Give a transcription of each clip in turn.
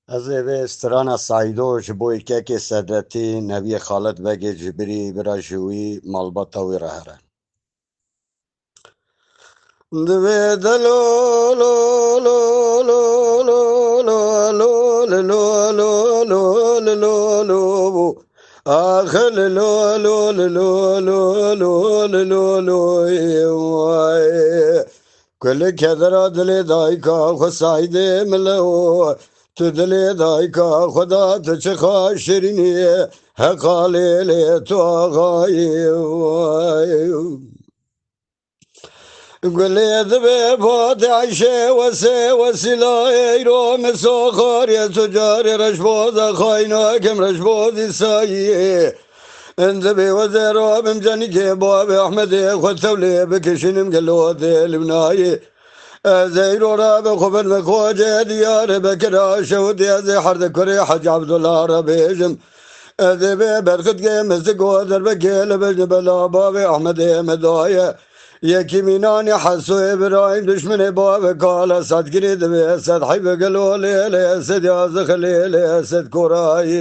از به استران سایدوش بوی که صدرتی نبی خالد وگی جبری برا جوی مالباتا وی رهره دوی دلو لو لو لو لو لو لو لو لو لو لو لو آخر لو لو لو لو لو لو لو كل كذرة دلي دايكا خسايدي ملو تدلي دايكا خدا تشخا شريني هقالي لي تواغاي قلي ذبي فات عشي وسي وسيلاي روم سوخار يا تجاري رشبوذ خاينا كم رشبوذ سايي انذبي وزيرو بمجاني جيبو بأحمدي خدتولي بكشنم قلوذي لبناي زيرو راب خبر بخوجة ديار بكرا شودي زي حرد كري حج عبد الله ربيجم ذبي برخد قيم الزقو ذرب كيل بجبلا بابي أحمدي مدايا يكي ميناني حسو إبراهيم دشمن بابي قال صد قريد بيسد حيب قلو ليلي سد يازخ ليلي سد كراي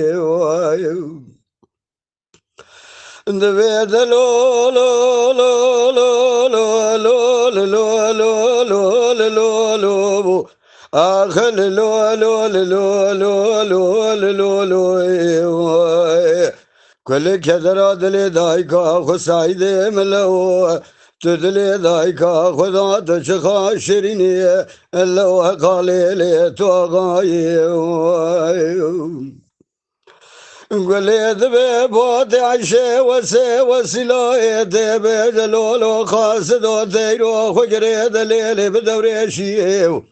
دوی دلو لو لو لو لو لو لو لو لو لو لو آخر لو لو لو لو لو لو لو كل كذرة دلي دايكا خسايدي ملو تدلي دايكا خدا تشخا شريني لو قالي لي توغاي قولي ذبي بوت عشي وسي وسيلاي دبي دلولو خاسدو تيرو خجري دليلي بدوري شيو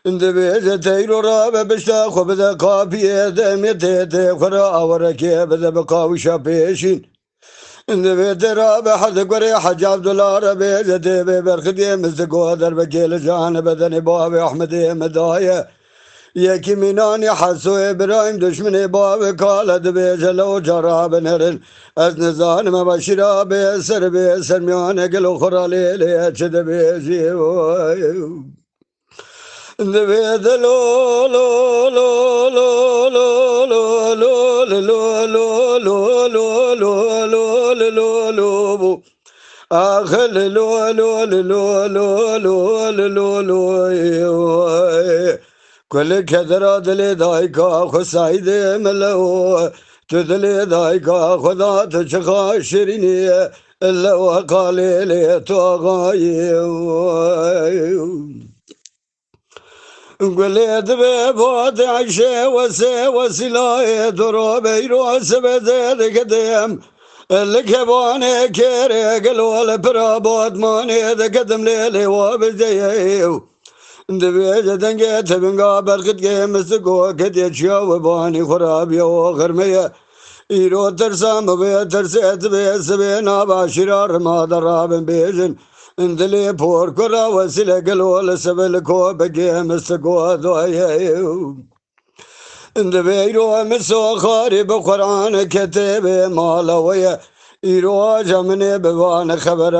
دبي تيرو رابع بشتا خبدا قافية دمي تيتي خرا اوركي بدا بقاوي شابيشين دبي درابع حد قري حج عبد الله ربي دبي برخدي مزدقو درب جيل جان بدني بابي احمدي مدايه یکی مینانی حسو ابراهیم دشمن باب کالد به جلو جراب نرن از نزان مباشرا به سر میان گلو خرالی لیچد به زیوی دوی دلو لو لو لو لو لو لو لو لو لو لو لو لو لو لو آخر لو لو لو لو لو لو لو كل كذرة دلي دايكا خسايدي ملو تدلي دايكا خدا تشخا شريني لو قالي لي توغاي قلي دبي بود عشي وسي وسيلاي درو بيرو سبزي قديم الكباني كيري قلو البرابود ماني قدم ليلي وبزيو دبي جدنجة تبنقا برقد جيمس قو كدي شاو باني خرابي وغرمية إيرو ترسام بي ترسيت بي سبينا باشرار ما درابن بيجن اندلي بور كرا وسيلة قلول سبلكو بجيمس قو دوائيو دبي إيرو مسو خاري بقرآن كتبي مالوية إيرو جمني بوان خبر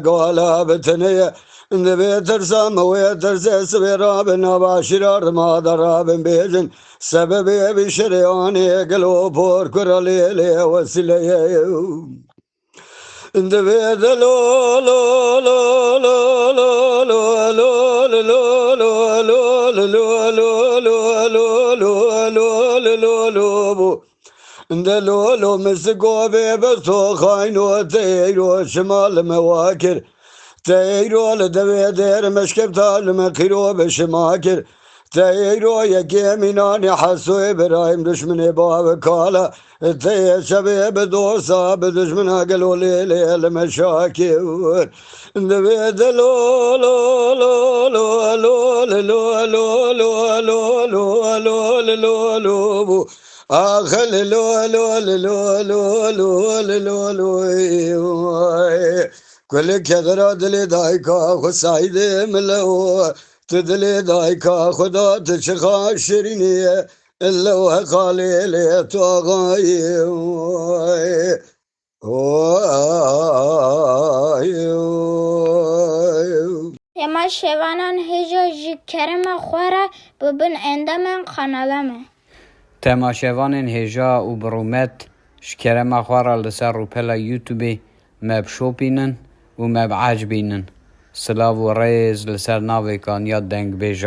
قال بتنية دبي ترسام ويترسي سبيرا بناباشرار ما درابن بيجن سببي بشرياني قلو بور كرالي لي وسيلي دبي دلو لو لو لو لو لو لو لو لو لو لو لو لو لو لو لو دلو مسكو بيبسو خاينو تيرو شمال مواكر تيرو لدبي دير مشكب تالم خيرو بشماكر تيرو يكي ميناني حسو إبراهيم دشمن باب كالا تي شبيب دوسا بدشمن قالوا لي المشاكر دبي دلو لو لو لو لو لو لو لو لو لو لو لو لو آخر لو لو لو لو لو لو لو كل كذرة دلي دايكا خسايدي ملو تدلي دايكا خدا تشخا شريني اللو قالي لي توغاي Emma شوانان هجا جی کرم خوره ببین اندامن قنالمه. تماشاوان هجا و برومت شکرم خوارا لسر روپلا یوتیوبی مب شوپینن و مب عجبینن. سلاو و ریز لسر ناوی کان یاد دنگ بیجا.